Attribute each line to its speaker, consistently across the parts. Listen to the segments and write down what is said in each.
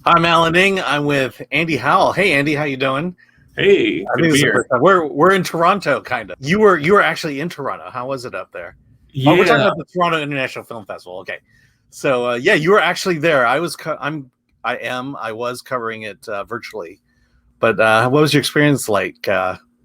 Speaker 1: I'm Alan Ing. I'm with Andy Howell. Hey, Andy, how you doing?
Speaker 2: Hey,
Speaker 1: I
Speaker 2: good
Speaker 1: think
Speaker 2: to
Speaker 1: it's
Speaker 2: be
Speaker 1: the
Speaker 2: here.
Speaker 1: first time. We're in Toronto, kind of. You were actually in Toronto. How was it up there? Oh, we're talking
Speaker 2: Yeah,
Speaker 1: about the Toronto International Film Festival. Okay, so yeah, you were actually there. I was covering it virtually, but what was your experience like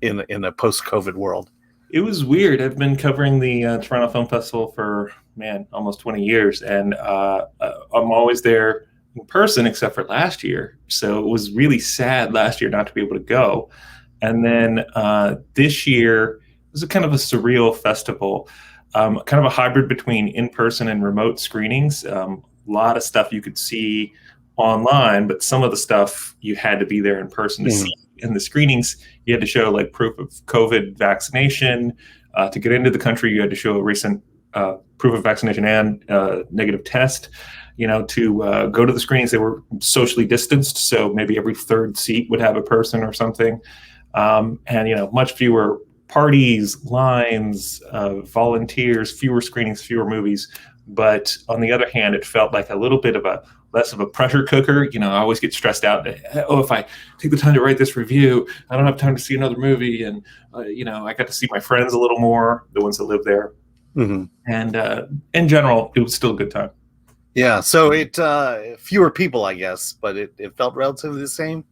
Speaker 1: in a post-COVID world?
Speaker 2: it was weird. I've been covering the Toronto Film Festival for, man, almost 20 years, and I'm always there in person except for last year. So it was really sad last year not to be able to go. And then this year, it was a kind of a surreal festival, kind of a hybrid between in-person and remote screenings. A lot of stuff you could see online, but some of the stuff you had to be there in person to see. In the screenings, you had to show like proof of COVID vaccination. To get into the country, you had to show a recent proof of vaccination and negative test. To go to the screenings, they were socially distanced, so maybe every third seat would have a person or something. And much fewer parties, lines, volunteers, fewer screenings, fewer movies. But on the other hand, it felt like a little bit of a less of a pressure cooker. I always get stressed out. If I take the time to write this review, I don't have time to see another movie. And, I got to see my friends a little more, the ones that live there.
Speaker 1: Mm-hmm.
Speaker 2: And in general, it was still a good time.
Speaker 1: Yeah, so it fewer people, I guess, but it felt relatively the same.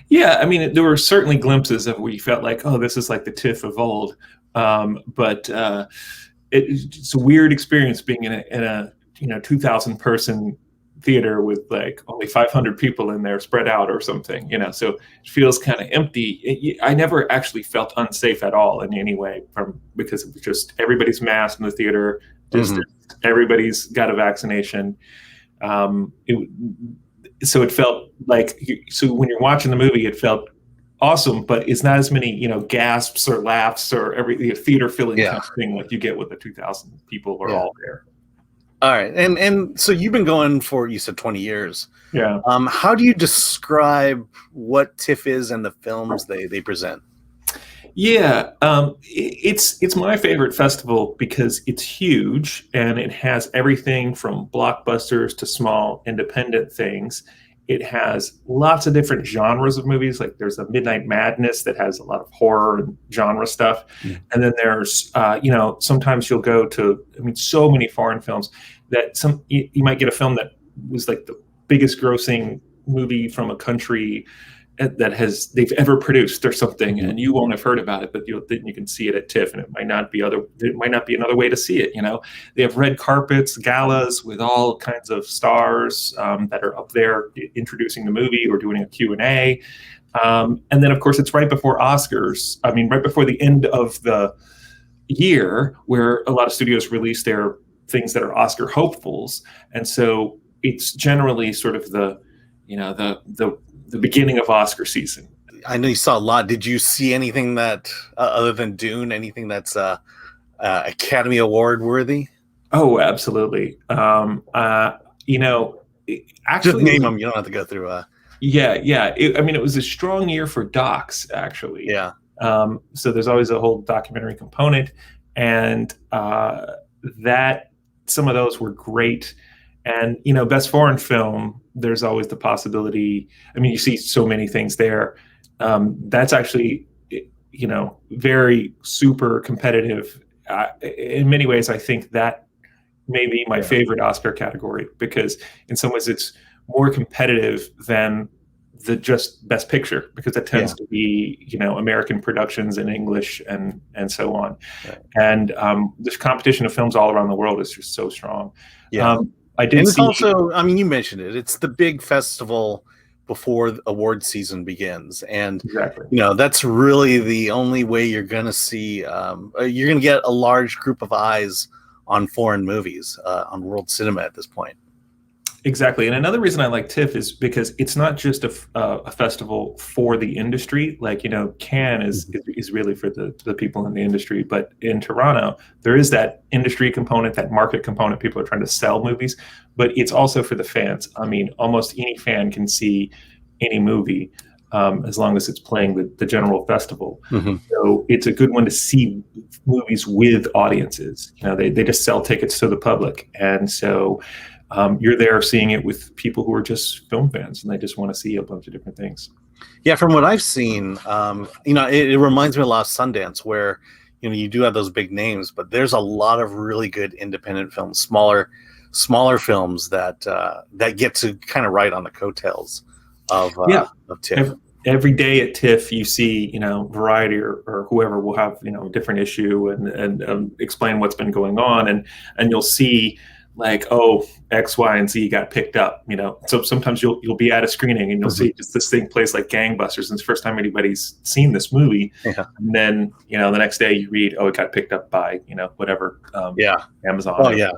Speaker 2: Yeah, I mean, there were certainly glimpses of where you felt like, oh, this is like the TIFF of old. But it's a weird experience being in a 2,000 person theater with like only 500 people in there spread out or something. So it feels kind of empty. I never actually felt unsafe at all in any way because it was just everybody's masked in the theater, just everybody's got a vaccination. So it felt like, so when you're watching the movie, it felt awesome, but it's not as many, gasps or laughs or every theater filling kind of thing like you get with the 2,000 people who are all there.
Speaker 1: All right. And so you've been going for, you said 20 years.
Speaker 2: Yeah.
Speaker 1: How do you describe what TIFF is and the films they present?
Speaker 2: Yeah, it's my favorite festival because it's huge and it has everything from blockbusters to small independent things. It has lots of different genres of movies. Like there's a Midnight Madness that has a lot of horror and genre stuff. And then there's, sometimes you'll go to, so many foreign films that you might get a film that was like the biggest grossing movie from a country that they've ever produced or something, and you won't have heard about it, but you can see it at TIFF, and it might not be another way to see it. They have red carpets, galas with all kinds of stars that are up there introducing the movie or doing a Q&A. And then of course it's right before Oscars. Right before the end of the year, where a lot of studios release their things that are Oscar hopefuls, and so it's generally sort of the beginning of Oscar season.
Speaker 1: I know you saw a lot. Did you see anything that, other than Dune, anything that's Academy Award worthy?
Speaker 2: Oh, absolutely. Actually,
Speaker 1: just name them. You don't have to go through.
Speaker 2: Yeah. It was a strong year for docs, actually.
Speaker 1: Yeah.
Speaker 2: So there's always a whole documentary component, and that some of those were great. And, best foreign film, there's always the possibility. You see so many things there. That's actually, very super competitive. In many ways, I think that may be my favorite Oscar category, because in some ways it's more competitive than the just best picture, because that tends to be, American productions in English and so on. Right. And this competition of films all around the world is just so strong.
Speaker 1: Yeah. Also, you mentioned it. It's the big festival before the award season begins, and that's really the only way you're going to see. You're going to get a large group of eyes on foreign movies, on world cinema at this point.
Speaker 2: Exactly. And another reason I like TIFF is because it's not just a festival for the industry. Like, Cannes is really for the people in the industry. But in Toronto, there is that industry component, that market component. People are trying to sell movies, but it's also for the fans. Almost any fan can see any movie as long as it's playing the general festival. So it's a good one to see movies with audiences. They just sell tickets to the public. And so you're there seeing it with people who are just film fans and they just want to see a bunch of different things.
Speaker 1: Yeah, from what I've seen, it reminds me a lot of Sundance, where you do have those big names, but there's a lot of really good independent films, smaller films that get to kind of ride on the coattails of TIFF.
Speaker 2: Every day at TIFF, you see, Variety or whoever will have, a different issue and explain what's been going on, and you'll see like, oh, X, Y, and Z got picked up, So sometimes you'll be at a screening and you'll see just this thing plays like gangbusters, and it's the first time anybody's seen this movie. Yeah. And then, the next day you read, oh, it got picked up by, whatever. Amazon.
Speaker 1: Oh, yeah.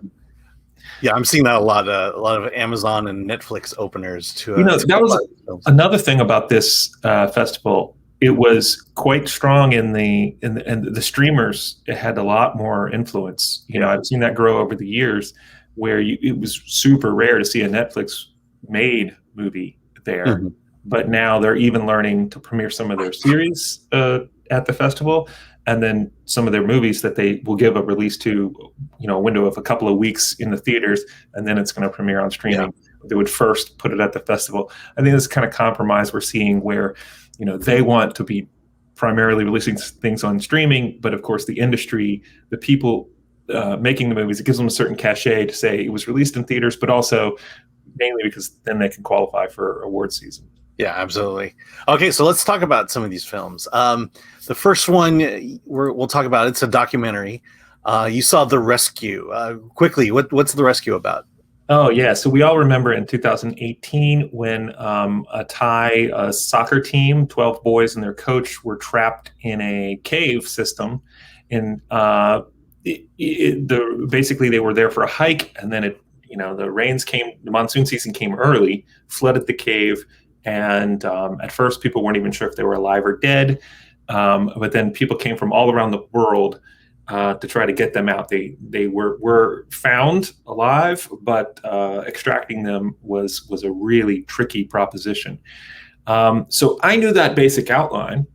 Speaker 1: Yeah, I'm seeing that a lot of Amazon and Netflix openers too.
Speaker 2: That was another thing about this festival. It was quite strong in the streamers. It had a lot more influence. I've seen that grow over the years, where it was super rare to see a Netflix made movie there. Mm-hmm. But now they're even learning to premiere some of their series at the festival. And then some of their movies that they will give a release to, a window of a couple of weeks in the theaters, and then it's going to premiere on streaming. Yeah. They would first put it at the festival. I think this kind of compromise we're seeing where, they want to be primarily releasing things on streaming, but of course the industry, the people making the movies, it gives them a certain cachet to say it was released in theaters, but also mainly because then they can qualify for award season.
Speaker 1: Yeah, absolutely. Okay, so let's talk about some of these films. The first one we'll talk about, it's a documentary. You saw The Rescue. Quickly, what's The Rescue about?
Speaker 2: Oh, yeah. So we all remember in 2018 when a Thai soccer team, 12 boys and their coach, were trapped in a cave system. And basically they were there for a hike, and then the monsoon season came early, flooded the cave. And at first, people weren't even sure if they were alive or dead. But then people came from all around the world to try to get them out. They were found alive, but extracting them was a really tricky proposition. So I knew that basic outline.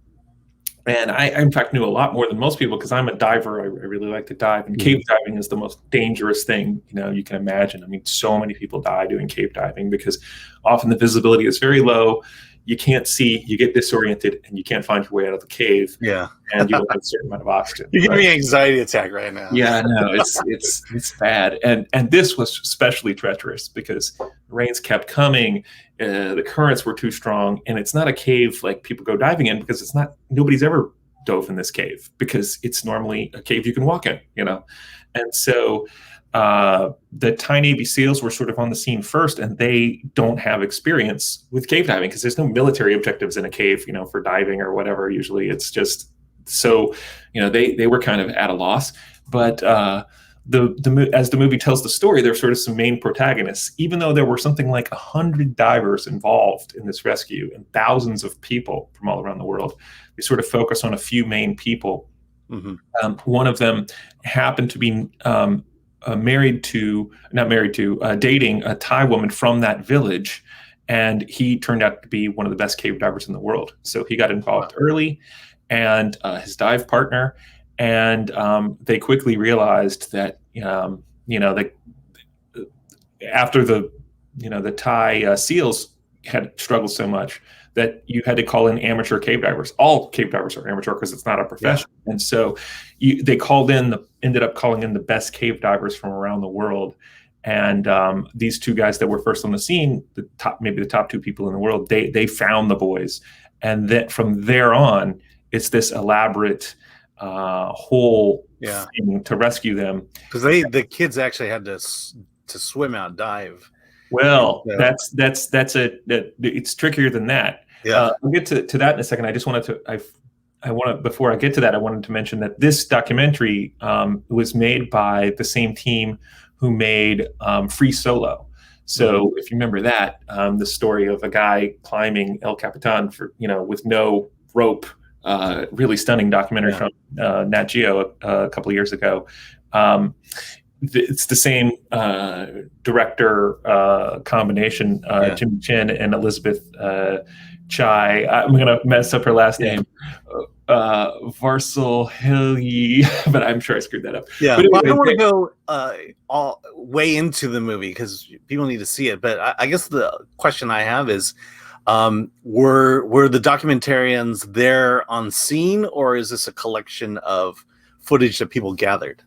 Speaker 2: And I, in fact, knew a lot more than most people because I'm a diver. I really like to dive. And cave diving is the most dangerous thing, you can imagine. I mean, so many people die doing cave diving because often the visibility is very low. You can't see, you get disoriented, and you can't find your way out of the cave.
Speaker 1: Yeah.
Speaker 2: And you don't have a certain amount of oxygen.
Speaker 1: You're giving me an anxiety attack right now.
Speaker 2: Yeah, no, it's bad. And this was especially treacherous because the rains kept coming. The currents were too strong, and it's not a cave like people go diving in because nobody's ever dove in this cave because it's normally a cave you can walk in, And so the Thai Navy SEALs were sort of on the scene first, and they don't have experience with cave diving because there's no military objectives in a cave, for diving or whatever. Usually it's just so, they were kind of at a loss. But as the movie tells the story, there's sort of some main protagonists, even though there were something like 100 divers involved in this rescue and thousands of people from all around the world. They sort of focus on a few main people. Mm-hmm. One of them happened to be dating a Thai woman from that village, and he turned out to be one of the best cave divers in the world. So he got involved early, and his dive partner, and they quickly realized that after the Thai SEALs had struggled so much that you had to call in amateur cave divers. All cave divers are amateur because it's not a profession. Yeah. And so they ended up calling in the best cave divers from around the world. And these two guys that were first on the scene, maybe the top two people in the world, they found the boys. And then from there on, it's this elaborate whole thing to rescue them.
Speaker 1: Because the kids actually had to swim out, dive.
Speaker 2: Well, it's trickier than that.
Speaker 1: Yeah,
Speaker 2: I'll get to that in a second. I just wanted to, before I get to that, I wanted to mention that this documentary was made by the same team who made Free Solo. So if you remember that, the story of a guy climbing El Capitan with no rope, really stunning documentary from Nat Geo a couple of years ago. It's the same director combination, Jimmy Chin and Elizabeth Chai. I'm going to mess up her last name. Varsalheli, but I'm sure I screwed that up.
Speaker 1: Yeah,
Speaker 2: but anyway,
Speaker 1: I don't want to go all way into the movie because people need to see it. But I guess the question I have is, were the documentarians there on scene, or is this a collection of footage that people gathered?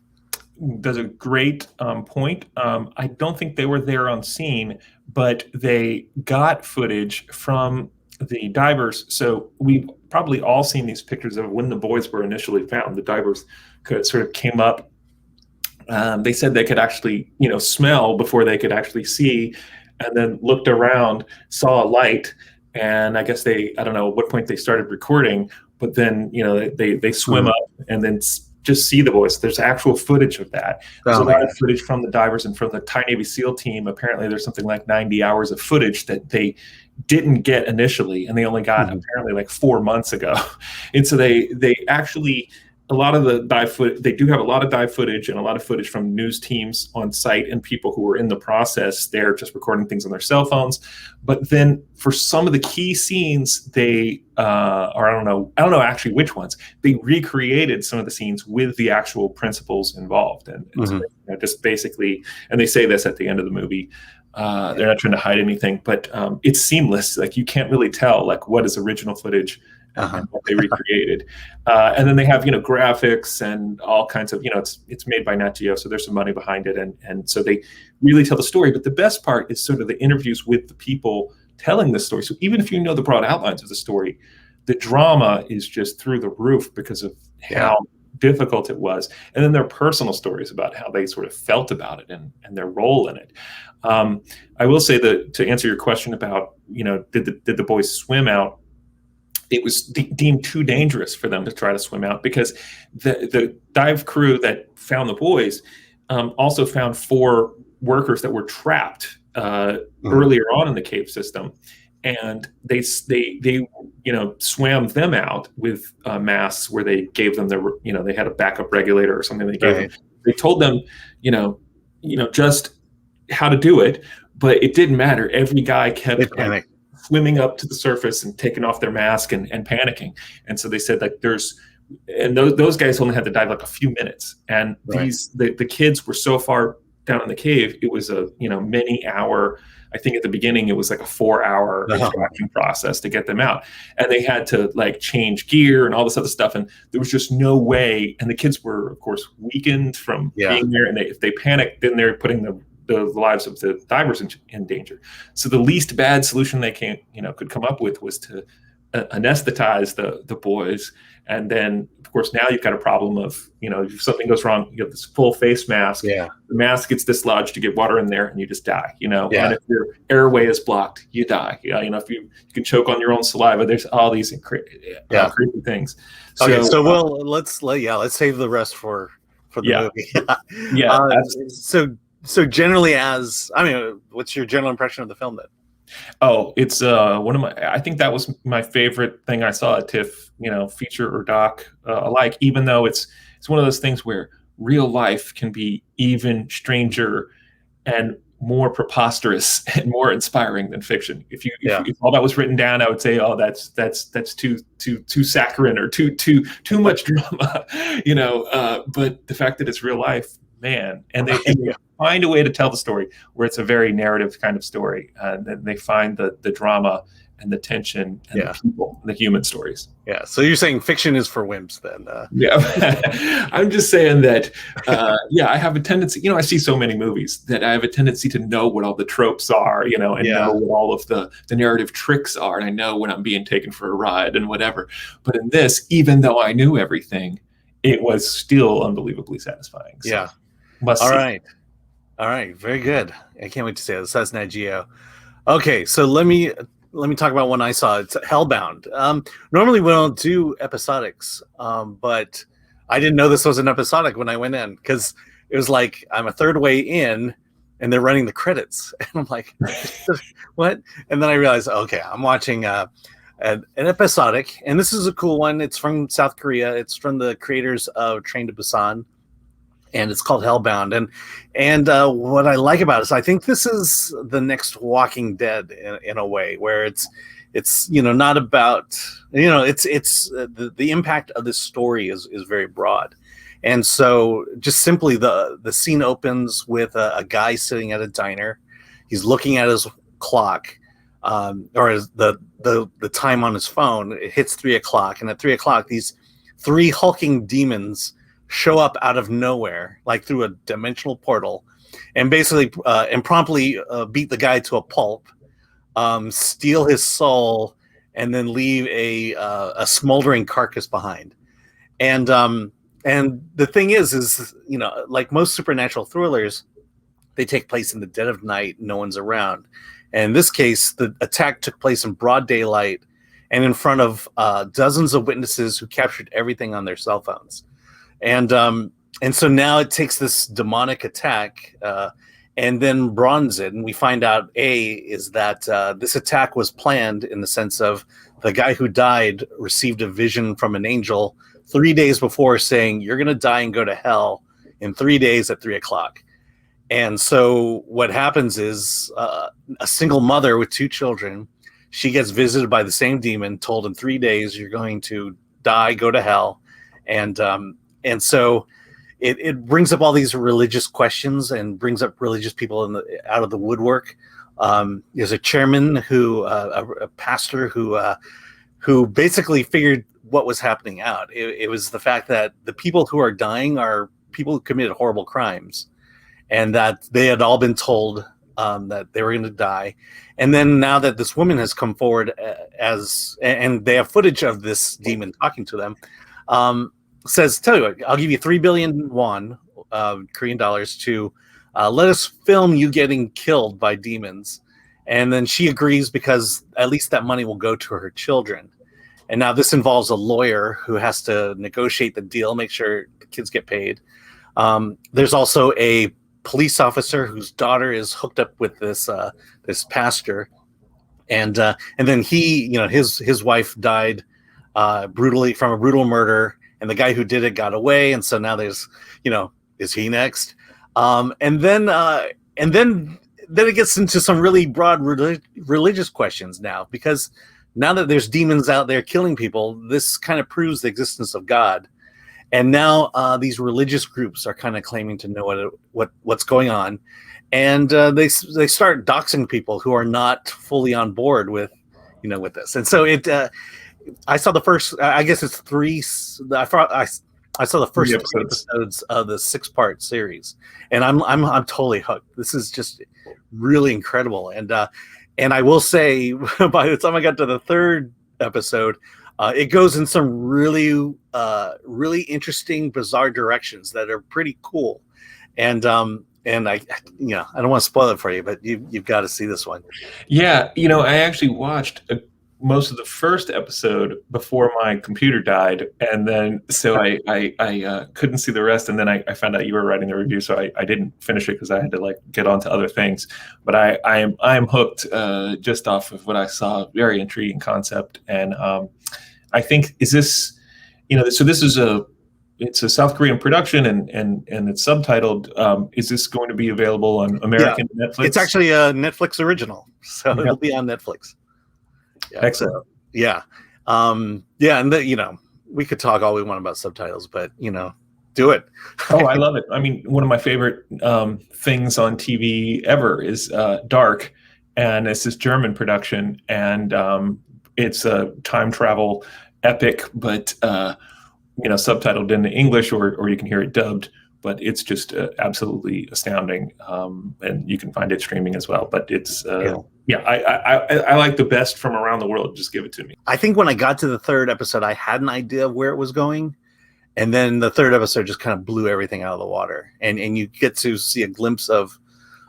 Speaker 2: That's a great point. I don't think they were there on scene, but they got footage from the divers. So we've probably all seen these pictures of when the boys were initially found. The divers sort of came up. They said they could actually, smell before they could actually see, and then looked around, saw a light, and I guess I don't know at what point they started recording, but then, they swim up and then just see the boys. There's actual footage of that. There's a lot of footage from the divers and from the Thai Navy SEAL team. Apparently there's something like 90 hours of footage that they didn't get initially, and they only got apparently like 4 months ago. And so they actually, a lot of the dive footage, they do have a lot of dive footage and a lot of footage from news teams on site and people who were in the process. They're just recording things on their cell phones. But then for some of the key scenes, they, or I don't know actually which ones, they recreated some of the scenes with the actual principals involved. And so just basically, and they say this at the end of the movie, they're not trying to hide anything, but it's seamless. Like you can't really tell like what is original footage and what they recreated. And then they have, graphics and all kinds of, it's made by Nat Geo, so there's some money behind it. And so they really tell the story. But the best part is sort of the interviews with the people telling the story. So even if you know the broad outlines of the story, the drama is just through the roof because of how difficult it was. And then their personal stories about how they sort of felt about it and their role in it. I will say that to answer your question about, did the boys swim out? It was deemed too dangerous for them to try to swim out because the dive crew that found the boys also found 4 workers that were trapped earlier on in the cave system, and they swam them out with masks where they gave them they had a backup regulator or something they gave them. They told them just how to do it, but it didn't matter. Every guy kept swimming up to the surface and taking off their mask and panicking. And so they said like those guys only had to dive like a few minutes. And the kids were so far down in the cave, it was a many hour. I think at the beginning it was like a 4-hour extraction process to get them out, and they had to like change gear and all this other stuff. And there was just no way. And the kids were of course weakened from being there, and if they panicked, then they're putting the lives of the divers in danger. So the least bad solution they could come up with was to anesthetize the boys. And then of course now you've got a problem of, if something goes wrong, you have this full face mask. The mask gets dislodged, you get water in there and you just die, and if your airway is blocked, you die. If you can choke on your own saliva, there's all these crazy things.
Speaker 1: So let's save the rest for the movie. So generally, what's your general impression of the film then?
Speaker 2: Oh, it's I think that was my favorite thing I saw at TIFF, feature or doc alike, even though it's one of those things where real life can be even stranger and more preposterous and more inspiring than fiction. If all that was written down, I would say, oh, that's too saccharine or too much drama, but the fact that it's real life, man, and they find a way to tell the story where it's a very narrative kind of story, and then they find the drama and the tension and the people, the human stories.
Speaker 1: So you're saying fiction is for wimps then?
Speaker 2: I'm just saying that I have a tendency, I see so many movies that I have a tendency to know what all the tropes are, and know what all of the narrative tricks are, and I know when I'm being taken for a ride and whatever. But in this, even though I knew everything, it was still unbelievably satisfying. So must see.
Speaker 1: All right, very good. I can't wait to see this. That's Nat Geo. Okay, so let me talk about one I saw. It's Hellbound. Normally we don't do episodics, but I didn't know this was an episodic when I went in, because it was like I'm a third way in and they're running the credits, and I'm like, what? And then I realized, okay, I'm watching an episodic, and this is a cool one. It's from South Korea. It's from the creators of Train to Busan, and it's called Hellbound. And what I like about it is I think this is the next Walking Dead in a way, where it's it's not about it's the impact of this story is very broad. And so just simply the scene opens with a guy sitting at a diner. He's looking at his clock, or the time on his phone. It hits 3:00, and at 3:00, these 3 hulking demons show up out of nowhere, like through a dimensional portal, and basically and promptly beat the guy to a pulp, steal his soul, and then leave a smoldering carcass behind. And the thing is like most supernatural thrillers, they take place in the dead of night. No one's around. And in this case, the attack took place in broad daylight and in front of dozens of witnesses who captured everything on their cell phones. And so now it takes this demonic attack and then bronze it. And we find out, is that this attack was planned in the sense of the guy who died received a vision from an angel 3 days before saying, you're going to die and go to hell in 3 days at 3:00. And so what happens is a single mother with 2 children, she gets visited by the same demon, told in 3 days, you're going to die, go to hell. And so it brings up all these religious questions and brings up religious people out of the woodwork. There's a chairman a pastor who basically figured what was happening out. It was the fact that the people who are dying are people who committed horrible crimes, and that they had all been told that they were going to die. And then now that this woman has come forward and they have footage of this demon talking to them, says, tell you what, I'll give you 3 billion won, Korean dollars, to let us film you getting killed by demons. And then she agrees because at least that money will go to her children. And now this involves a lawyer who has to negotiate the deal, make sure the kids get paid. There's also a police officer whose daughter is hooked up with this pastor, and then his wife died brutally from a brutal murder, and the guy who did it got away, and so now there's is he next? And then it gets into some really broad religious questions now, because now that there's demons out there killing people, this kind of proves the existence of God. And now these religious groups are kind of claiming to know what's going on, and they start doxing people who are not fully on board with this. And so I saw the first. I guess it's 3. I saw the first 3 episodes of the 6-part series, and I'm totally hooked. This is just really incredible. And I will say, by the time I got to the 3rd episode, it goes in some really, really interesting, bizarre directions that are pretty cool. And I don't want to spoil it for you, but you've got to see this one.
Speaker 2: Yeah, I actually watched most of the first episode before my computer died, and then so I couldn't see the rest, and then I found out you were writing the review, so I didn't finish it because I had to get on to other things. But I am hooked just off of what I saw. Very intriguing concept, and I think is this so this is it's a South Korean production and it's subtitled. Is this going to be available on American Netflix?
Speaker 1: It's actually a Netflix original, so it'll be on Netflix. Yeah,
Speaker 2: excellent.
Speaker 1: And we could talk all we want about subtitles, but do it.
Speaker 2: Oh, I love it. I mean, one of my favorite things on TV ever is Dark, and it's this German production, and it's a time travel epic, but subtitled into English, or you can hear it dubbed. But it's just absolutely astounding, and you can find it streaming as well. But it's I like the best from around the world. Just give it to me.
Speaker 1: I think when I got to the 3rd episode, I had an idea of where it was going, and then the 3rd episode just kind of blew everything out of the water, and you get to see a glimpse of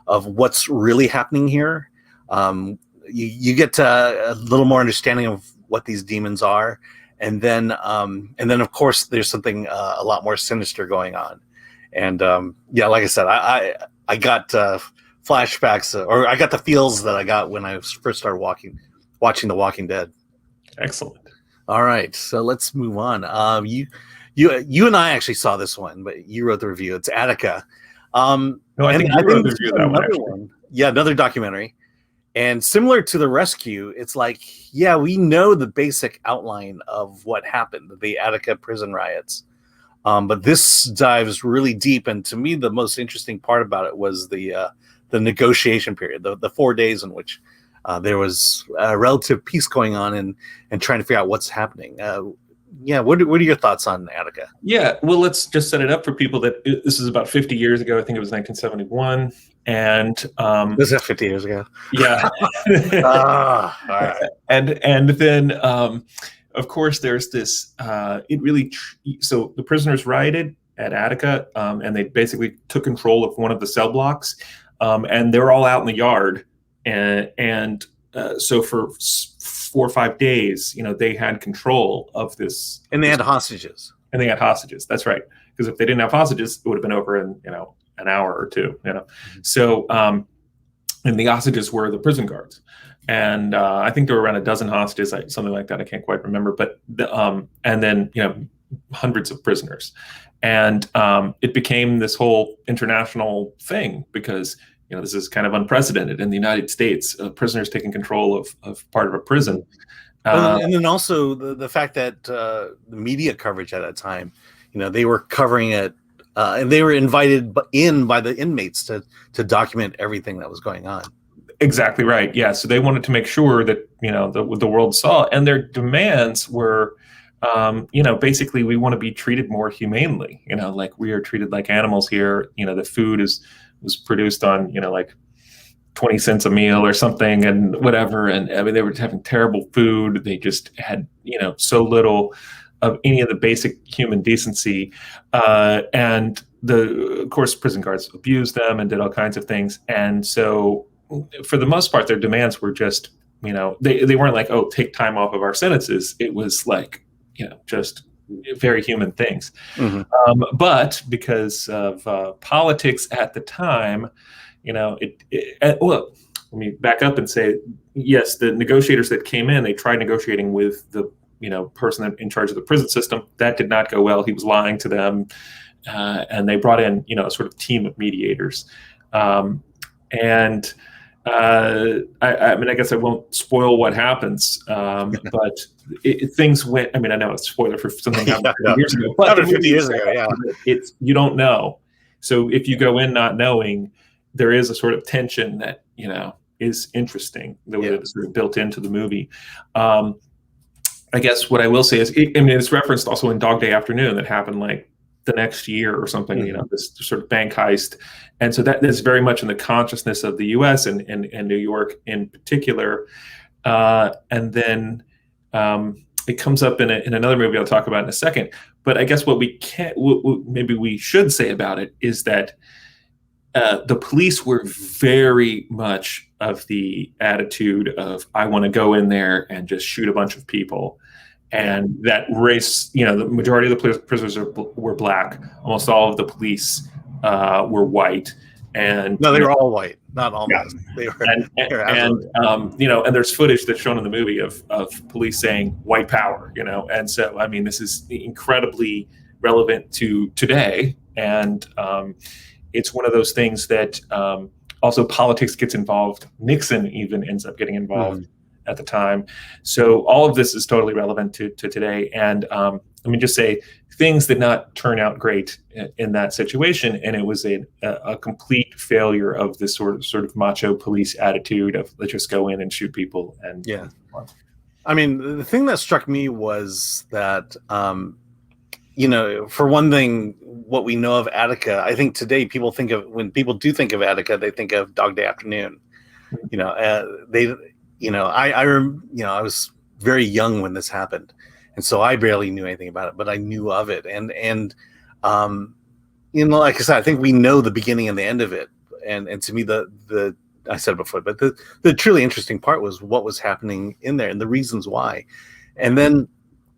Speaker 1: what's really happening here. You get to a little more understanding of what these demons are, and then of course there's something a lot more sinister going on. And like I said, I got flashbacks, or I got the feels that I got when I first started watching The Walking Dead.
Speaker 2: Excellent.
Speaker 1: All right, so let's move on. You and I actually saw this one, but you wrote the review. It's Attica.
Speaker 2: No, I think you wrote the review of that one.
Speaker 1: Yeah, another documentary. And similar to the rescue, it's like, yeah, we know the basic outline of what happened, the Attica prison riots. But this dives really deep. And to me, the most interesting part about it was the negotiation period, the 4 days in which there was relative peace going on and trying to figure out what's happening. What are your thoughts on Attica?
Speaker 2: Yeah, well, let's just set it up for people that this is about 50 years ago. I think it was 1971. And
Speaker 1: this is 50 years ago.
Speaker 2: Yeah.
Speaker 1: All right.
Speaker 2: And then, of course, there's this, so the prisoners rioted at Attica, and they basically took control of one of the cell blocks, and they're all out in the yard. And so for 4 or 5 days, they had control of this.
Speaker 1: And they had hostages.
Speaker 2: And they had hostages. That's right. Because if they didn't have hostages, it would have been over in, an hour or two, Mm-hmm. So, and the hostages were the prison guards. And I think there were around a dozen hostages, something like that. I can't quite remember. But, and then, hundreds of prisoners. And it became this whole international thing because, this is kind of unprecedented in the United States, prisoners taking control of part of a prison.
Speaker 1: And then also the fact that the media coverage at that time, they were covering it, and they were invited in by the inmates to document everything that was going on.
Speaker 2: Exactly right. Yeah. So they wanted to make sure that, the world saw, and their demands were, basically we want to be treated more humanely, like we are treated like animals here. The food was produced on, like 20 cents a meal or something and whatever. And I mean, they were having terrible food. They just had, so little of any of the basic human decency. And of course, prison guards abused them and did all kinds of things. And so for the most part, their demands were just, they weren't like, oh, take time off of our sentences. It was like, just very human things. Mm-hmm. But because of politics at the time, well, let me back up and say, yes, the negotiators that came in, they tried negotiating with the, person in charge of the prison system. That did not go well. He was lying to them. And they brought in, a sort of team of mediators. I mean, I guess I won't spoil what happens, but things went. I mean, I know it's a spoiler for something happened 50 years ago, but
Speaker 1: 50 years ago, yeah,
Speaker 2: you don't know. So if you go in not knowing, there is a sort of tension that is interesting the way that it's sort of built into the movie. I guess what I will say is, it's referenced also in Dog Day Afternoon that happened like the next year or something. Mm-hmm. This sort of bank heist. And so that is very much in the consciousness of the U.S. and New York in particular. And then it comes up in another movie I'll talk about in a second. But I guess what maybe we should say about it is that the police were very much of the attitude of, I want to go in there and just shoot a bunch of people. And that race, the majority of the prisoners were black. Almost all of the police were white, and
Speaker 1: no, they were all white, not almost. Yeah. They were,
Speaker 2: and there's footage that's shown in the movie of police saying "white power," and so I mean, this is incredibly relevant to today, and it's one of those things that also politics gets involved. Nixon even ends up getting involved at the time, so all of this is totally relevant to today, and let me just say, things did not turn out great in that situation, and it was a complete failure of this sort of macho police attitude of let's just go in and shoot people. And
Speaker 1: yeah, I mean, the thing that struck me was that for one thing, what we know of Attica, I think today when people do think of Attica, they think of Dog Day Afternoon. I was very young when this happened. And so I barely knew anything about it, but I knew of it. And like I said, I think we know the beginning and the end of it. And to me, the I said before, but the truly interesting part was what was happening in there and the reasons why. And then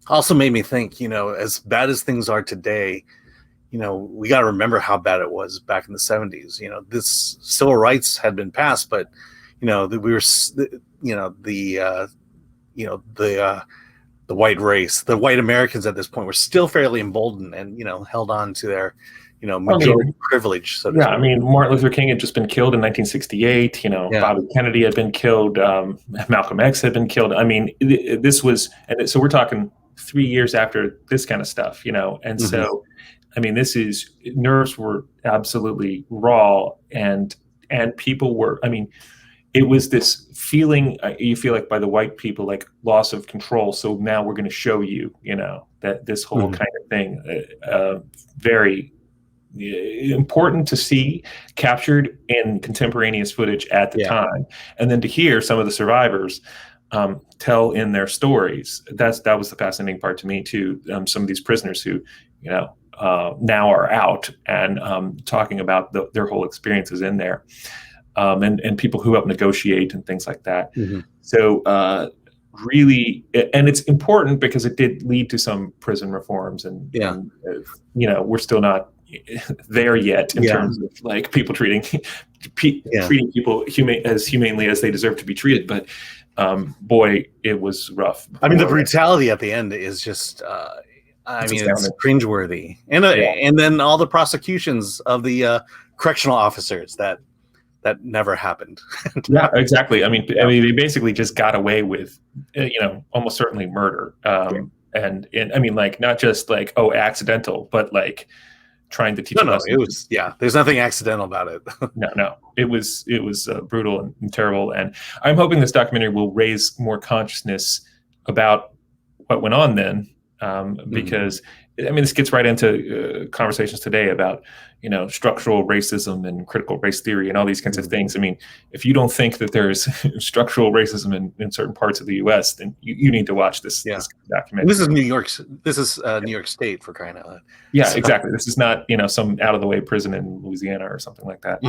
Speaker 1: also made me think, as bad as things are today, we got to remember how bad it was back in the 70s. This civil rights had been passed, but, the white race, the white Americans at this point were still fairly emboldened and, held on to majority privilege. So
Speaker 2: I mean, Martin Luther King had just been killed in 1968. Bobby Kennedy had been killed. Malcolm X had been killed. I mean, this was, and so we're talking 3 years after this kind of stuff, and so, I mean, nerves were absolutely raw, and people were, I mean, it was this feeling, you feel like, by the white people, like loss of control. So now we're going to show you, that this whole kind of thing, very important to see captured in contemporaneous footage at the time. And then to hear some of the survivors tell in their stories, that was the fascinating part to me too. Some of these prisoners who, now are out and talking about their whole experiences in there. And people who help negotiate and things like that. So really, and it's important because it did lead to some prison reforms, and we're still not there yet in terms of like people treating people as humanely as they deserve to be treated. But boy, it was rough.
Speaker 1: I mean, the brutality at the end is just. It's cringeworthy, and then all the prosecutions of the correctional officers that never happened.
Speaker 2: Yeah, exactly. I mean, they basically just got away with, almost certainly murder. And I mean, like, not just like, accidental, but like trying to teach.
Speaker 1: No, it was, there's nothing accidental about it.
Speaker 2: No, it was brutal and terrible. And I'm hoping this documentary will raise more consciousness about what went on then. Because I mean, this gets right into conversations today about, structural racism and critical race theory and all these kinds of things. I mean, if you don't think that there's structural racism in certain parts of the U.S., then you need to watch this documentary.
Speaker 1: And this is New York. This is New York State, for crying out loud.
Speaker 2: Yeah, exactly. This is not, some out of the way prison in Louisiana or something like that.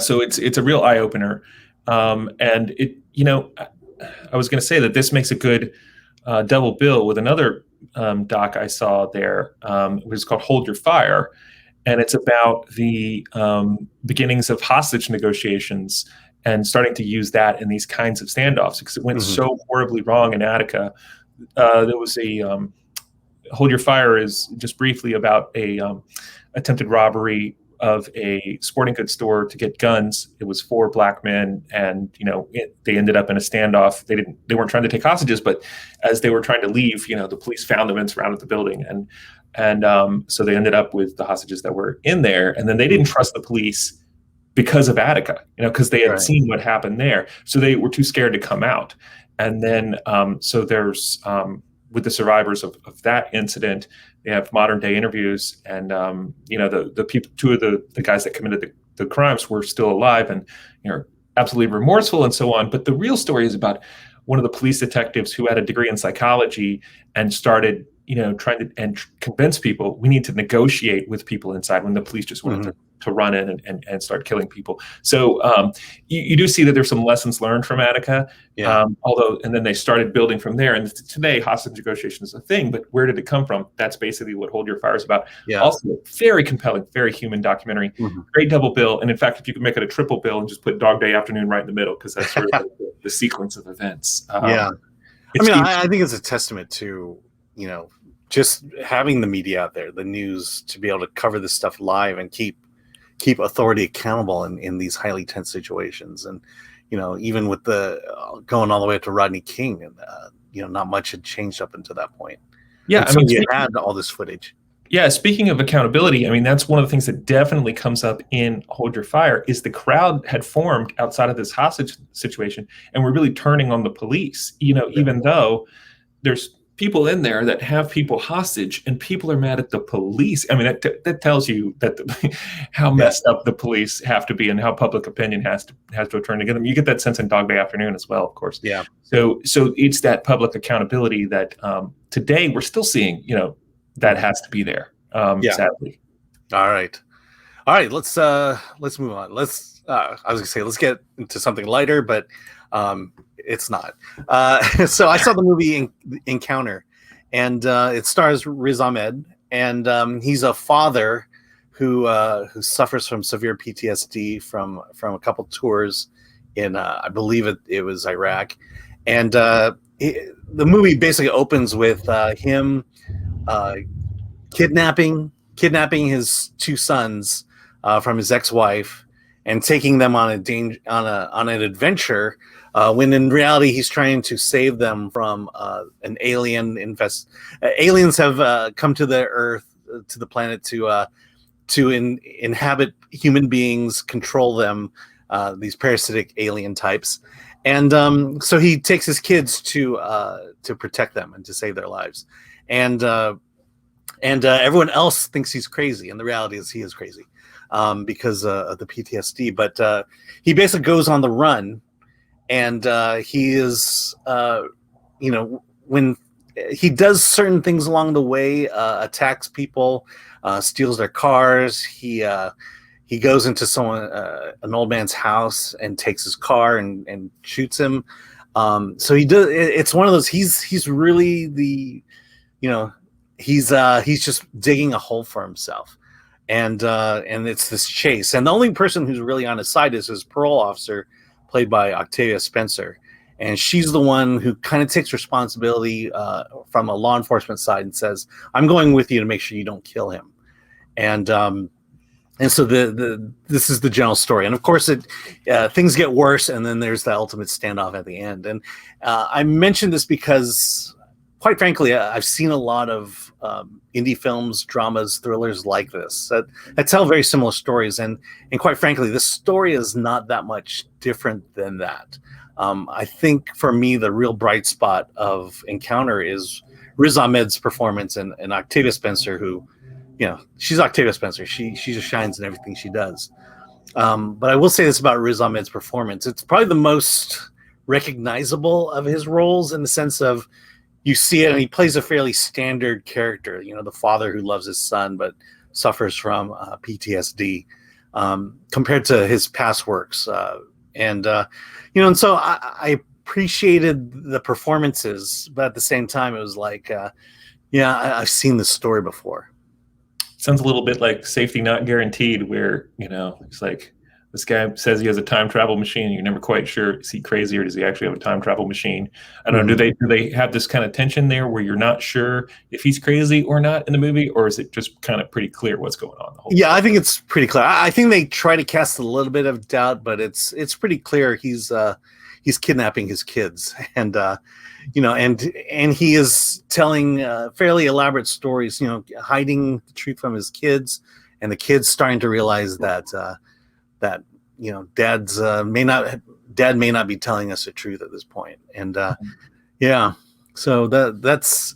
Speaker 2: So it's a real eye opener. And it, I was going to say that this makes a good double bill with another doc I saw there, which is called Hold Your Fire. And it's about the beginnings of hostage negotiations and starting to use that in these kinds of standoffs, because it went so horribly wrong in Attica. There was Hold Your Fire is just briefly about a attempted robbery of a sporting goods store to get guns. It was 4 black men, and they ended up in a standoff. They weren't trying to take hostages, but as they were trying to leave, the police found them and surrounded the building, and so they ended up with the hostages that were in there. And then they didn't trust the police because of Attica, because they had seen what happened there, so they were too scared to come out. And then so there's with the survivors of that incident, they have modern day interviews, and the people, 2 of the guys that committed the crimes were still alive and absolutely remorseful and so on. But the real story is about one of the police detectives who had a degree in psychology and started trying to convince people we need to negotiate with people inside when the police just wanted to run in and start killing people. So you do see that there's some lessons learned from Attica, although, and then they started building from there. And today hostage negotiation is a thing, but where did it come from? That's basically what Hold Your Fire is about. Also very compelling, very human documentary, great double bill. And in fact, if you could make it a triple bill and just put Dog Day Afternoon right in the middle, because that's sort of the sequence of events.
Speaker 1: I think it's a testament to, just having the media out there, the news, to be able to cover this stuff live and keep authority accountable in these highly tense situations. And, even with the going all the way up to Rodney King, and not much had changed up until that point.
Speaker 2: Yeah,
Speaker 1: you had all this footage.
Speaker 2: Yeah, speaking of accountability, I mean, that's one of the things that definitely comes up in Hold Your Fire is the crowd had formed outside of this hostage situation, and we're really turning on the police, even though there's people in there that have people hostage, and people are mad at the police. I mean, that tells you that how messed up the police have to be, and how public opinion has to turn against them. You get that sense in Dog Day Afternoon as well, of course. Yeah. So it's that public accountability that today we're still seeing. That has to be there. Sadly. All
Speaker 1: right. Let's move on. I was gonna say let's get into something lighter, but it's not. So I saw the movie Encounter, and it stars Riz Ahmed, and he's a father who suffers from severe PTSD from a couple tours in I believe it was Iraq, and the movie basically opens with him kidnapping his two sons from his ex-wife and taking them on an adventure, when in reality he's trying to save them from an alien aliens have come to the Earth, to the planet, to inhabit human beings, control them, these parasitic alien types, and so he takes his kids to protect them and to save their lives, and everyone else thinks he's crazy, and the reality is he is crazy, because of the PTSD. But he basically goes on the run, and he is, when he does certain things along the way, attacks people, steals their cars. He goes into an old man's house and takes his car and shoots him. So he does. It's one of those. He's really he's just digging a hole for himself, and it's this chase. And the only person who's really on his side is his parole officer, played by Octavia Spencer. And she's the one who kind of takes responsibility from a law enforcement side and says, "I'm going with you to make sure you don't kill him." And so this is the general story. And of course, things get worse, and then there's the ultimate standoff at the end. And I mentioned this because, quite frankly, I've seen a lot of indie films, dramas, thrillers like this that tell very similar stories. And quite frankly, this story is not that much different than that. I think for me, the real bright spot of Encounter is Riz Ahmed's performance and Octavia Spencer, who, she's Octavia Spencer. She just shines in everything she does. But I will say this about Riz Ahmed's performance. It's probably the most recognizable of his roles, in the sense of, you see it, and he plays a fairly standard character, the father who loves his son but suffers from PTSD, compared to his past works. And so I appreciated the performances, but at the same time, it was like, I've seen this story before.
Speaker 2: Sounds a little bit like Safety Not Guaranteed, where, it's like, this guy says he has a time travel machine, and you're never quite sure, is he crazy or does he actually have a time travel machine? I don't know. Do they have this kind of tension there where you're not sure if he's crazy or not in the movie, or is it just kind of pretty clear what's going on the whole time?
Speaker 1: I think it's pretty clear. I think they try to cast a little bit of doubt, but it's pretty clear he's kidnapping his kids, and and he is telling fairly elaborate stories, hiding the truth from his kids, and the kids starting to realize that dad may not be telling us the truth at this point. And so that's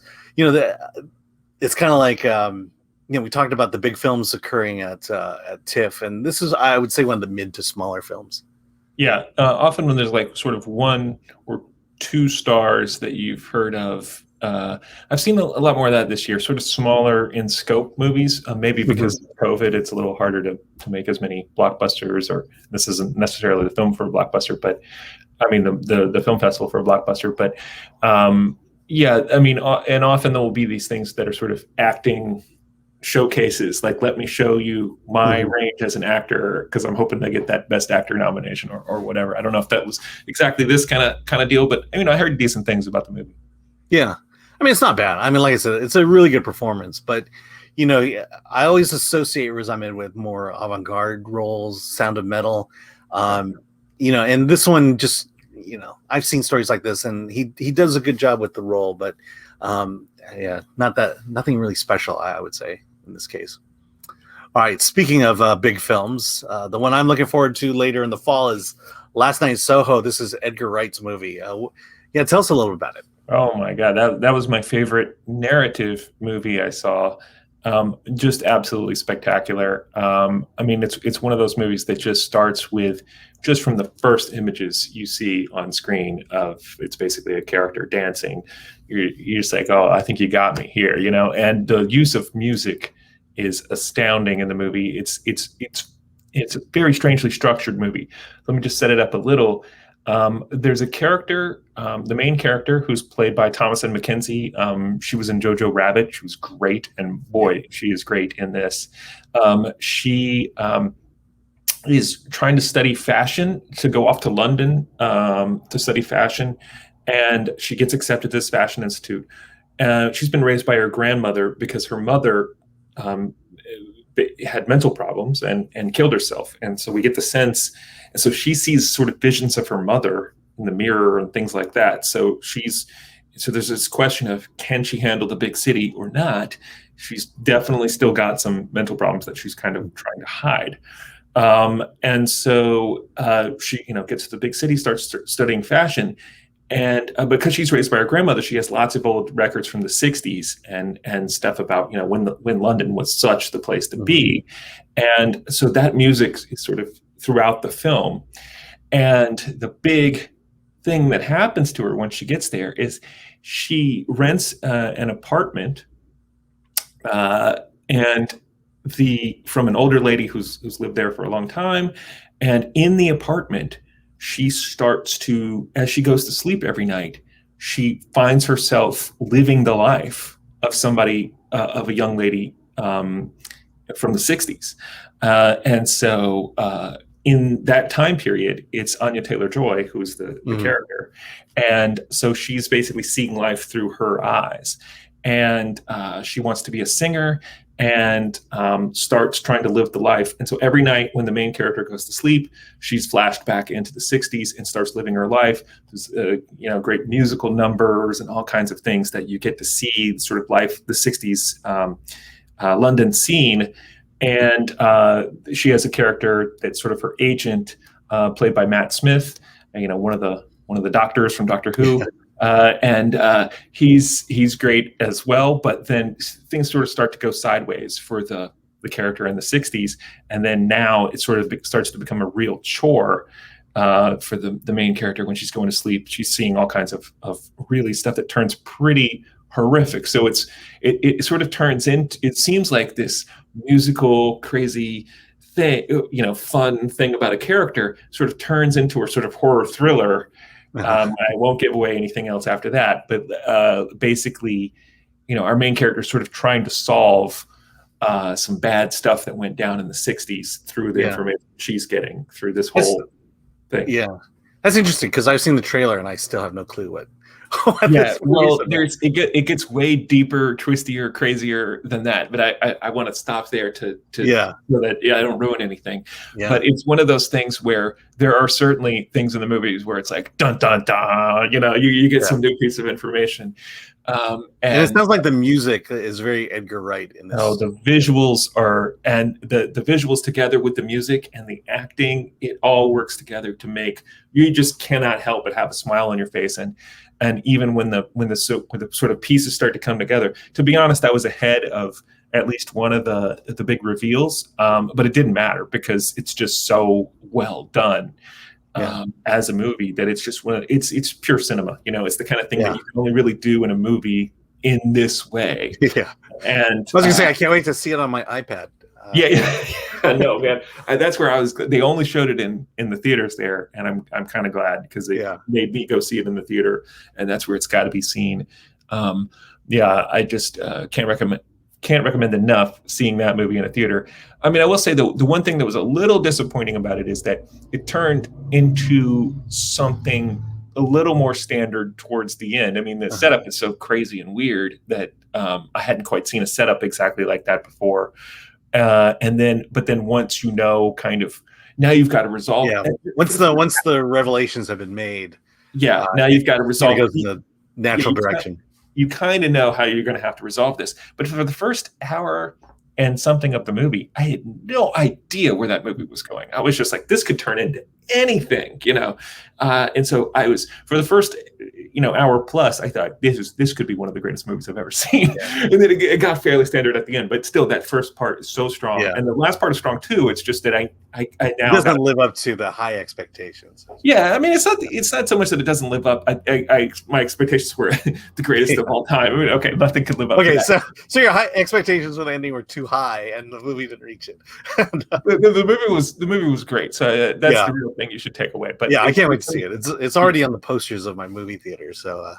Speaker 1: it's kind of like, we talked about the big films occurring at TIFF, and this is, I would say, one of the mid to smaller films.
Speaker 2: Often when there's like sort of one or two stars that you've heard of, I've seen a lot more of that this year, sort of smaller in scope movies, maybe because of COVID, it's a little harder to make as many blockbusters, or this isn't necessarily the film for a blockbuster, but I mean the film festival for a blockbuster. But and often there will be these things that are sort of acting showcases, like, let me show you my range as an actor, because I'm hoping to get that best actor nomination or whatever. I don't know if that was exactly this kind of deal, but I heard decent things about the movie.
Speaker 1: It's not bad. Like I said, it's a really good performance, but I always associate Riz Ahmed with more avant-garde roles, Sound of Metal, and this one just, I've seen stories like this, and he does a good job with the role, but nothing really special, I would say, in this case. All right, speaking of big films, the one I'm looking forward to later in the fall is Last Night in Soho. This is Edgar Wright's movie. Tell us a little bit about it.
Speaker 2: Oh my God, that was my favorite narrative movie I saw. Just absolutely spectacular. It's one of those movies that just starts with, just from the first images you see on screen of, it's basically a character dancing. You're just like, oh, I think you got me here, And the use of music is astounding in the movie. It's a very strangely structured movie. Let me just set it up a little. There's a character, the main character, who's played by Thomasin McKenzie. She was in Jojo Rabbit. She was great, and boy, she is great in this. She is trying to study fashion, to go off to London to study fashion, and she gets accepted to this fashion institute. She's been raised by her grandmother, because her mother had mental problems and killed herself. And so we get the sense, and so she sees sort of visions of her mother in the mirror and things like that. So there's this question of, can she handle the big city or not? She's definitely still got some mental problems that she's kind of trying to hide. And so she, gets to the big city, starts studying fashion. And because she's raised by her grandmother, she has lots of old records from the 60s and stuff about, when London was such the place to be. And so that music is sort of throughout the film. And the big thing that happens to her when she gets there is she rents an apartment and from an older lady who's lived there for a long time. And in the apartment, she starts to, as she goes to sleep every night, she finds herself living the life of somebody, of a young lady from the 60s. And so in that time period, it's Anya Taylor-Joy who's the character. And so she's basically seeing life through her eyes. And she wants to be a singer and starts trying to live the life. And so every night when the main character goes to sleep, she's flashed back into the 60s and starts living her life. There's great musical numbers and all kinds of things that you get to see sort of life, the 60s London scene. And she has a character that's sort of her agent, played by Matt Smith, one of the doctors from Doctor Who. And he's great as well, but then things sort of start to go sideways for the character in the 60s. And then now it sort of starts to become a real chore for the main character. When she's going to sleep, she's seeing all kinds of really stuff that turns pretty horrific. So it sort of turns into, it seems like this musical, crazy thing, fun thing about a character sort of turns into a sort of horror thriller. I won't give away anything else after that, but basically, our main character is sort of trying to solve some bad stuff that went down in the 60s through the information she's getting through this whole thing.
Speaker 1: Yeah, that's interesting because I've seen the trailer and I still have no clue what.
Speaker 2: Well, it gets way deeper, twistier, crazier than that. But I want to stop there to so that I don't ruin anything. Yeah. But it's one of those things where there are certainly things in the movies where it's like dun dun dun. You get some new piece of information. And
Speaker 1: it sounds like the music is very Edgar Wright in this.
Speaker 2: Oh, the visuals the visuals together with the music and the acting, it all works together to make you just cannot help but have a smile on your face. And even when the sort of pieces start to come together, to be honest, I was ahead of at least one of the big reveals, but it didn't matter because it's just so well done. As a movie that it's just it's pure cinema. It's the kind of thing that you can only really do in a movie in this way. Yeah. And
Speaker 1: I was gonna say I can't wait to see it on my iPad.
Speaker 2: No, man. That's where I was. They only showed it in the theaters there, and I'm kind of glad because they made me go see it in the theater, and that's where it's got to be seen. I just can't recommend enough seeing that movie in a theater. I mean, I will say the one thing that was a little disappointing about it is that it turned into something a little more standard towards the end. I mean, the setup is so crazy and weird that I hadn't quite seen a setup exactly like that before. But then once kind of now you've got to resolve.
Speaker 1: Yeah. Once the revelations have been made.
Speaker 2: Yeah. Now you've got to resolve.
Speaker 1: It goes in the natural direction.
Speaker 2: You kind of know how you're going to have to resolve this. But for the first hour and something of the movie, I had no idea where that movie was going. I was just like, this could turn into anything, and so I was, for the first hour plus, I thought this could be one of the greatest movies I've ever seen. And then it got fairly standard at the end, but still that first part is so strong, and the last part is strong too. It's just that I now
Speaker 1: doesn't live up to the high expectations.
Speaker 2: Yeah, I mean, it's not so much that it doesn't live up. My expectations were the greatest of all time. I mean, okay, nothing could live up.
Speaker 1: Okay,
Speaker 2: to that.
Speaker 1: so your high expectations with the ending were too high, and the movie didn't reach it.
Speaker 2: the movie was great. So that's the real thing you should take away. But
Speaker 1: I can't wait to see it. It's already on the posters of my movie theater. So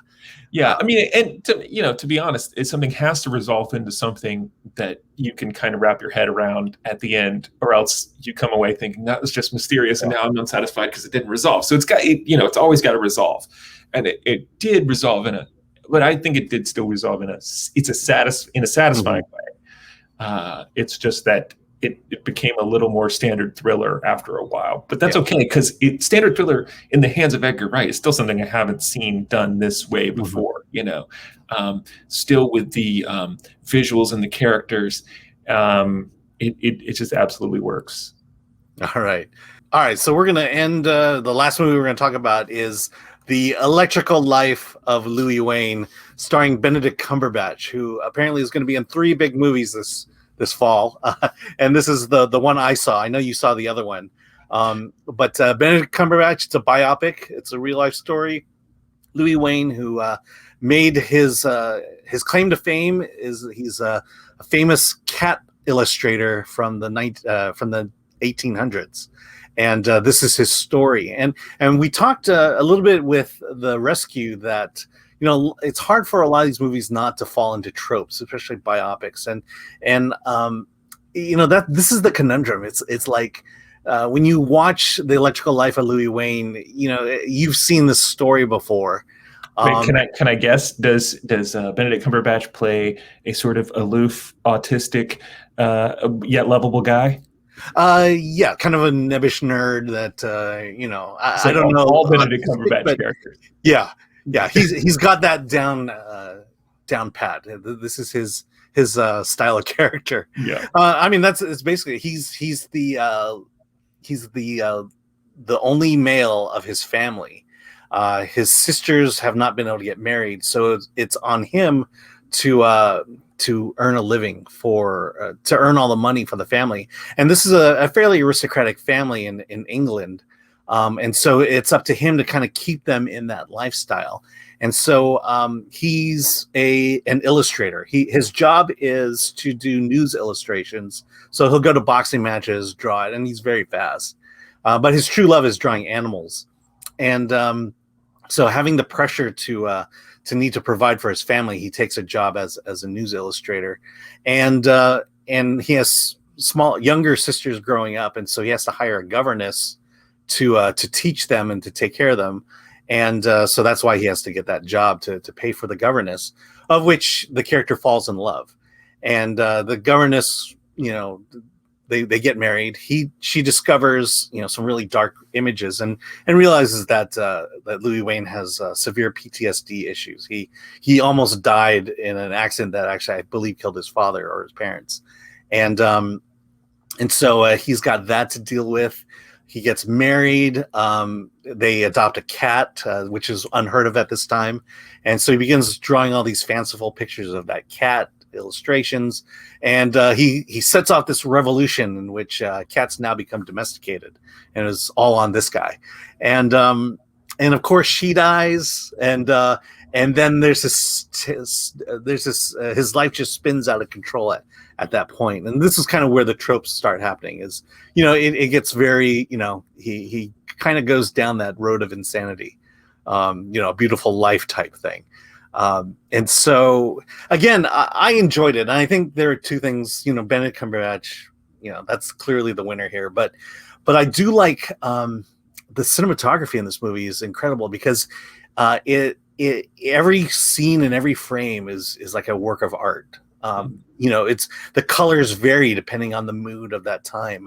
Speaker 2: I mean, and to be honest, something has to resolve into something that you can kind of wrap your head around at the end, or else you come away thinking that was just mysterious, and now I'm unsatisfied because it didn't resolve. So it's always got to resolve, and it did resolve but I think it did still resolve in a satisfying way. It's just that it became a little more standard thriller after a while, but that's okay, because standard thriller in the hands of Edgar Wright is still something I haven't seen done this way before. Still with the visuals and the characters, it just absolutely works.
Speaker 1: All right. So we're gonna end. The last movie we're gonna talk about is The Electrical Life of Louis Wain, starring Benedict Cumberbatch, who apparently is going to be in 3 big movies this fall. And this is the one I saw. I know you saw the other one. But Benedict Cumberbatch, it's a biopic. It's a real life story. Louis Wain, who made his claim to fame, is he's a famous cat illustrator from the 1800s. And this is his story. And we talked a little bit with the rescue that, it's hard for a lot of these movies not to fall into tropes, especially biopics. And that this is the conundrum. It's like when you watch The Electrical Life of Louis Wain, you've seen this story before.
Speaker 2: Wait, can I guess? Does Benedict Cumberbatch play a sort of aloof, autistic, yet lovable guy?
Speaker 1: Yeah, kind of a nebbish nerd that I don't know
Speaker 2: all Benedict Cumberbatch characters.
Speaker 1: Yeah, he's got that down pat. This is his style of character.
Speaker 2: Yeah,
Speaker 1: I mean it's basically he's the only male of his family. His sisters have not been able to get married, so it's on him to earn a living to earn all the money for the family. And this is a fairly aristocratic family in England. And so it's up to him to kind of keep them in that lifestyle. And so he's an illustrator. His job is to do news illustrations. So he'll go to boxing matches, draw it, and he's very fast. But his true love is drawing animals. And so having the pressure to need to provide for his family, he takes a job as a news illustrator, and he has younger sisters growing up, and so he has to hire a governess to teach them and to take care of them, and so that's why he has to get that job to pay for the governess, of which the character falls in love, and the governess, they get married. She discovers some really dark images and realizes that Louis Wain has severe PTSD issues. He almost died in an accident that actually I believe killed his father or his parents, and so he's got that to deal with. He gets married. They adopt a cat, which is unheard of at this time, and so he begins drawing all these fanciful pictures of that cat, illustrations, and he sets off this revolution in which cats now become domesticated, and it's all on this guy, and of course she dies, and then there's this his life just spins out of control at that point, and this is kind of where the tropes start happening. Is it gets very he kind of goes down that road of insanity, a beautiful life type thing. And so again, I enjoyed it. And I think there are 2 things, Benedict Cumberbatch, that's clearly the winner here, but I do like, the cinematography in this movie is incredible because, every scene and every frame is like a work of art. It's the colors vary depending on the mood of that time.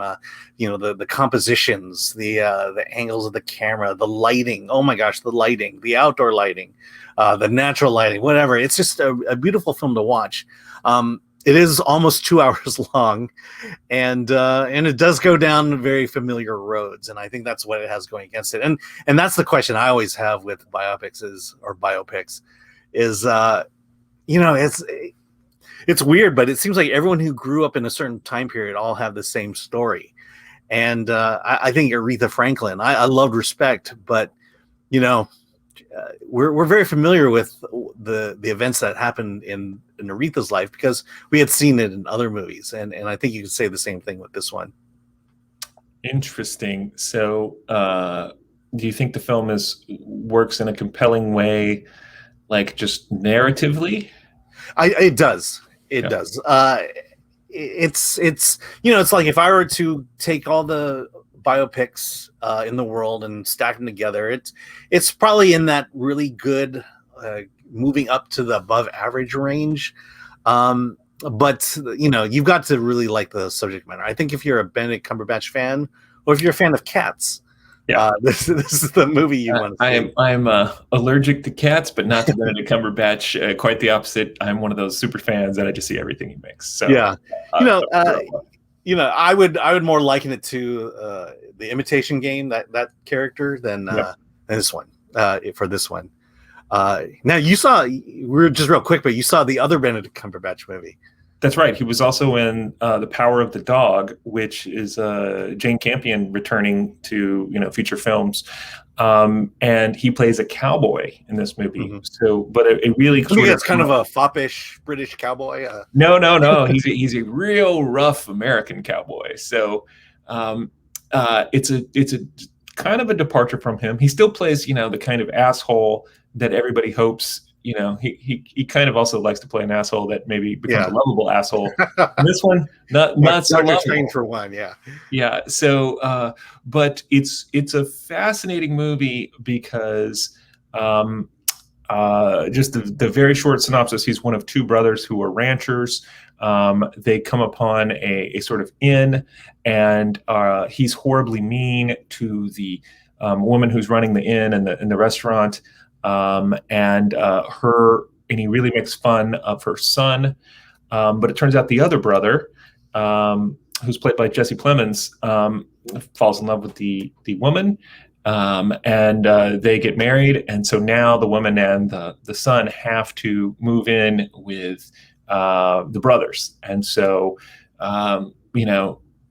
Speaker 1: The compositions, the angles of the camera, the lighting. Oh my gosh, the lighting, the outdoor lighting, the natural lighting, whatever. It's just a beautiful film to watch. It is almost 2 hours long, and it does go down very familiar roads, and I think that's what it has going against it. And that's the question I always have with biopics is it's weird, but it seems like everyone who grew up in a certain time period all have the same story. And I think Aretha Franklin, I loved Respect, but we're very familiar with the events that happened in Aretha's life because we had seen it in other movies, and I think you could say the same thing with this one.
Speaker 2: Interesting. So, do you think the film works in a compelling way, like just narratively?
Speaker 1: It does. It does. It's like if I were to take all the biopics in the world and stack them together, it's probably in that really good moving up to the above average range. but you've got to really like the subject matter. I think if you're a Benedict Cumberbatch fan, or if you're a fan of cats, this is the movie you want to see.
Speaker 2: I'm allergic to cats, but not to Benedict Cumberbatch. Quite the opposite. I'm one of those super fans that I just see everything he makes. So
Speaker 1: I would more liken it to the Imitation Game, that character, than this one. For this one, now you saw. We're just real quick, but you saw the other Benedict Cumberbatch movie.
Speaker 2: That's right. He was also in The Power of the Dog, which is Jane Campion returning to feature films, and he plays a cowboy in this movie. Mm-hmm. So, but it really
Speaker 1: it's kind of a foppish British cowboy.
Speaker 2: No. he's a real rough American cowboy. So, it's a kind of a departure from him. He still plays the kind of asshole that everybody hopes. He kind of also likes to play an asshole that maybe becomes a lovable asshole. And this one, not so lovable.
Speaker 1: For one,
Speaker 2: yeah. So, but it's a fascinating movie because just the very short synopsis. He's one of two brothers who are ranchers. They come upon a sort of inn, and he's horribly mean to the woman who's running the inn and the restaurant. And he really makes fun of her son. But it turns out the other brother, who's played by Jesse Plemons, falls in love with the woman, and they get married. And so now the woman and the son have to move in with the brothers. And so,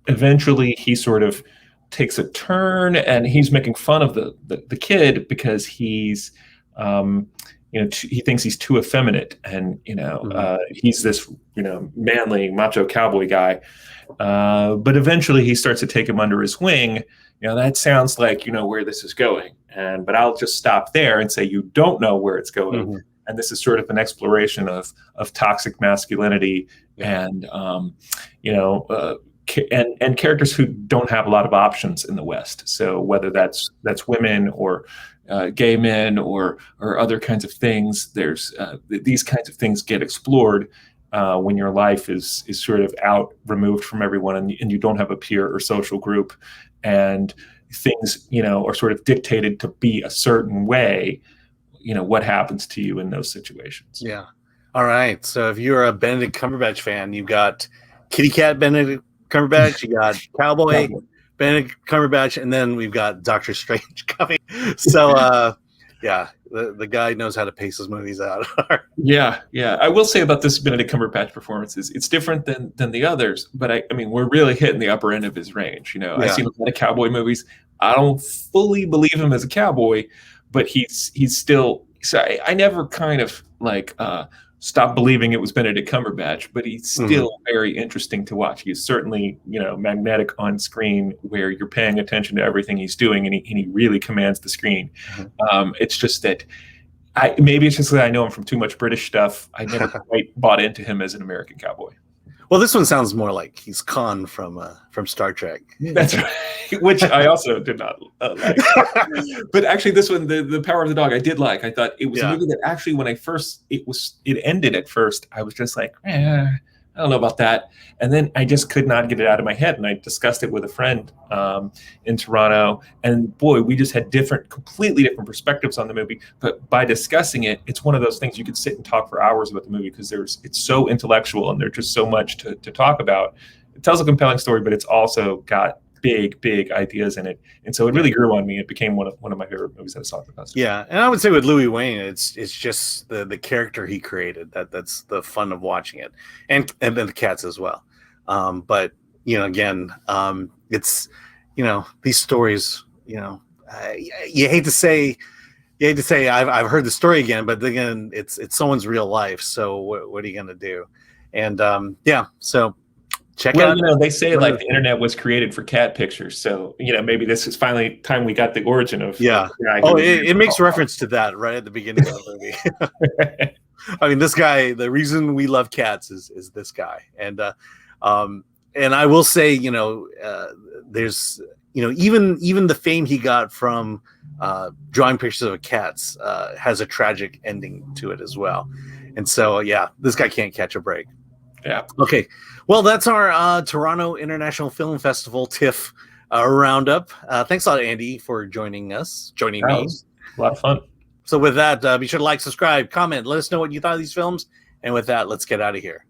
Speaker 2: eventually he sort of takes a turn, and he's making fun of the kid because he's he thinks he's too effeminate, and he's this manly macho cowboy guy, but eventually he starts to take him under his wing. That sounds like where this is going, but I'll just stop there and say you don't know where it's going. Mm-hmm. And this is sort of an exploration of toxic masculinity and and characters who don't have a lot of options in the West. So whether that's women or gay men or other kinds of things, there's these kinds of things get explored when your life is sort of out, removed from everyone, and you don't have a peer or social group, and things are sort of dictated to be a certain way. What happens to you in those situations?
Speaker 1: Yeah. All right. So if you're a Benedict Cumberbatch fan, you've got Kitty Cat Benedict Cumberbatch, you got Cowboy Benedict Cumberbatch, and then we've got Doctor Strange coming. So, the guy knows how to pace his movies out.
Speaker 2: Yeah. I will say about this Benedict Cumberbatch performance is it's different than the others, but I mean, we're really hitting the upper end of his range. I've seen a lot of cowboy movies. I don't fully believe him as a cowboy, but he's still. So I never kind of stopped believing it was Benedict Cumberbatch, but he's still very interesting to watch. He's certainly, magnetic on screen where you're paying attention to everything he's doing, and he really commands the screen. Mm-hmm. It's just that maybe it's just that I know him from too much British stuff. I never quite bought into him as an American cowboy.
Speaker 1: Well, this one sounds more like he's Khan from Star Trek.
Speaker 2: That's right, which I also did not like. But actually, this one, the Power of the Dog, I did like. I thought it was a movie that actually, when it ended at first, I was just like, I don't know about that. And then I just could not get it out of my head. And I discussed it with a friend in Toronto. And boy, we just had completely different perspectives on the movie. But by discussing it, it's one of those things you could sit and talk for hours about the movie because it's so intellectual and there's just so much to talk about. It tells a compelling story, but it's also got big ideas in it, and so it really grew on me. It became one of my favorite movies that I saw at the festival.
Speaker 1: Yeah, and I would say with Louis Wain, it's just the character he created that's the fun of watching it, and then the cats as well. But again, it's these stories. You hate to say I've heard the story again, but again, it's someone's real life. So what are you gonna do? And so. Check out.
Speaker 2: They say the internet was created for cat pictures, so maybe this is finally time we got the origin of.
Speaker 1: Yeah. It makes reference to that right at the beginning of the movie. I mean, this guy. The reason we love cats is this guy, and I will say, there's even the fame he got from drawing pictures of cats has a tragic ending to it as well, and so this guy can't catch a break.
Speaker 2: Yeah.
Speaker 1: Okay. Well, that's our Toronto International Film Festival TIFF roundup. Thanks a lot, Andy, for joining me.
Speaker 2: Was a lot of fun.
Speaker 1: So with that, be sure to like, subscribe, comment, let us know what you thought of these films. And with that, let's get out of here.